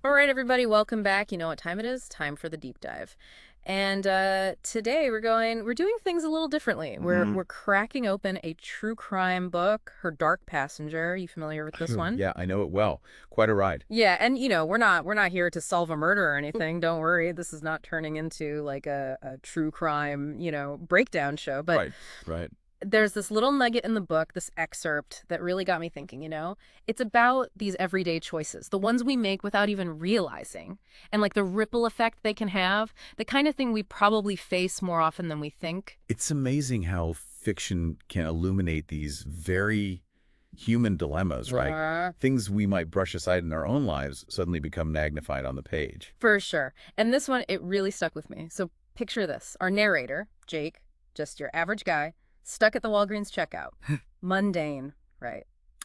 All right, everybody, welcome back. You know what time it is? Time for the deep dive. And today we're doing things a little differently. We're Hmm. we're cracking open a true crime book, Her Dark Passenger. You familiar with this one? Yeah, I know it well. Quite a ride. Yeah, and we're not here to solve a murder or anything. Don't worry. This is not turning into like a true crime, breakdown show, but Right, right. there's this little nugget in the book, this excerpt that really got me thinking. It's about these everyday choices, the ones we make without even realizing, and like the ripple effect they can have, the kind of thing we probably face more often than we think. It's amazing how fiction can illuminate these very human dilemmas, right? Things we might brush aside in our own lives suddenly become magnified on the page. For sure. And this one, it really stuck with me. So picture this. Our narrator, Jake, just your average guy, stuck at the Walgreens checkout. Mundane, right?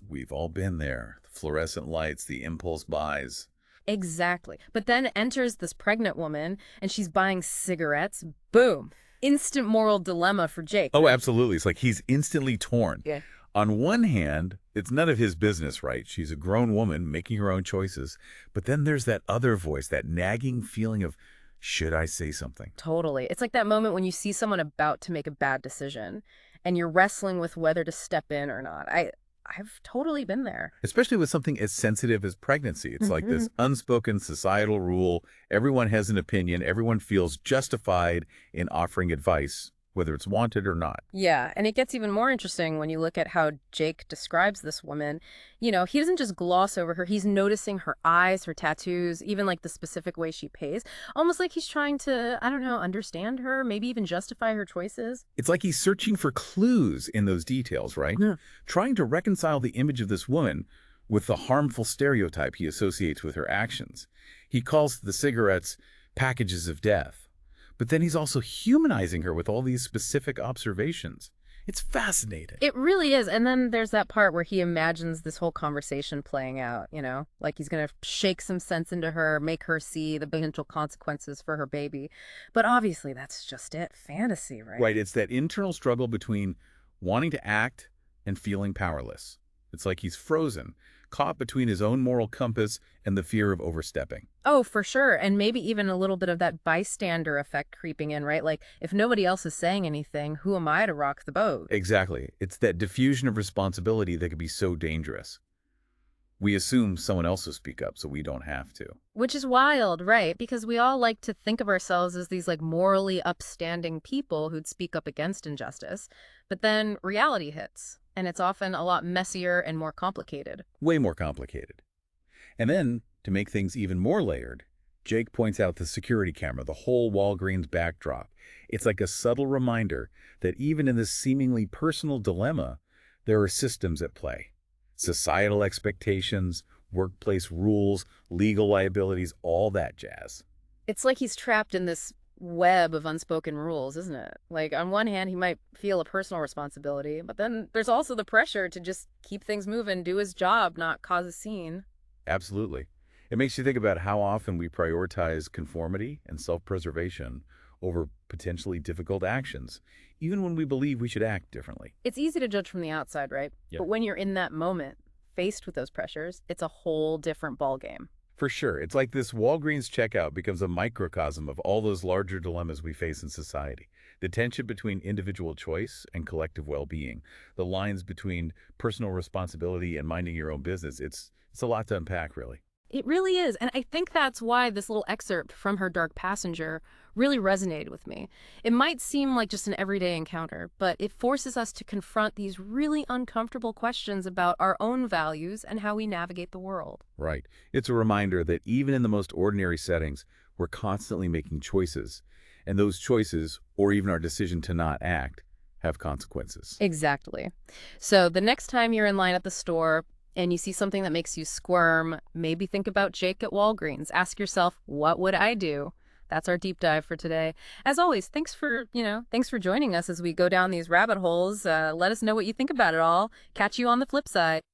We've all been there. The fluorescent lights, the impulse buys. Exactly. But then enters this pregnant woman and she's buying cigarettes. Boom. Instant moral dilemma for Jake, Oh, right? absolutely. It's like he's instantly torn. Yeah. On one hand, it's none of his business, right? She's a grown woman making her own choices. But then there's that other voice, that nagging feeling of, should I say something? Totally. It's like that moment when you see someone about to make a bad decision and you're wrestling with whether to step in or not. I've totally been there. Especially with something as sensitive as pregnancy. It's like Mhm. this unspoken societal rule. Everyone has an opinion. Everyone feels justified in offering advice, whether it's wanted or not. Yeah, and it gets even more interesting when you look at how Jake describes this woman. He doesn't just gloss over her, he's noticing her eyes, her tattoos, even like the specific way she pays, almost like he's trying to, I don't know, understand her, maybe even justify her choices. It's like he's searching for clues in those details, right? Yeah. Trying to reconcile the image of this woman with the harmful stereotype he associates with her actions. He calls the cigarettes packages of death. But then he's also humanizing her with all these specific observations. It's fascinating. It really is. And then there's that part where he imagines this whole conversation playing out, like he's going to shake some sense into her, make her see the potential consequences for her baby. But obviously, that's just it. Fantasy, right? Right, it's that internal struggle between wanting to act and feeling powerless. It's like he's frozen, caught between his own moral compass and the fear of overstepping. Oh, for sure. And maybe even a little bit of that bystander effect creeping in, right? Like, if nobody else is saying anything, who am I to rock the boat? Exactly. It's that diffusion of responsibility that can be so dangerous. We assume someone else will speak up so we don't have to. Which is wild, right? Because we all like to think of ourselves as these like morally upstanding people who'd speak up against injustice. But then reality hits, and it's often a lot messier and more complicated. Way more complicated. And then, to make things even more layered, Jake points out the security camera, the whole Walgreens backdrop. It's like a subtle reminder that even in this seemingly personal dilemma, there are systems at play. Societal expectations, workplace rules, legal liabilities, all that jazz. It's like he's trapped in this web of unspoken rules, isn't it? Like, on one hand, he might feel a personal responsibility, but then there's also the pressure to just keep things moving, do his job, not cause a scene. Absolutely. It makes you think about how often we prioritize conformity and self-preservation over potentially difficult actions, even when we believe we should act differently. It's easy to judge from the outside, right? Yeah. But when you're in that moment, faced with those pressures, it's a whole different ballgame. For sure. It's like this Walgreens checkout becomes a microcosm of all those larger dilemmas we face in society. The tension between individual choice and collective well-being, the lines between personal responsibility and minding your own business. It's a lot to unpack, really. It really is. And I think that's why this little excerpt from Her Dark Passenger really resonated with me. It might seem like just an everyday encounter, but it forces us to confront these really uncomfortable questions about our own values and how we navigate the world. Right. It's a reminder that even in the most ordinary settings, we're constantly making choices. And those choices, or even our decision to not act, have consequences. Exactly. So the next time you're in line at the store and you see something that makes you squirm, maybe think about Jake at Walgreens. Ask yourself, what would I do? That's our deep dive for today. As always, thanks for joining us as we go down these rabbit holes. Let us know what you think about it all. Catch you on the flip side.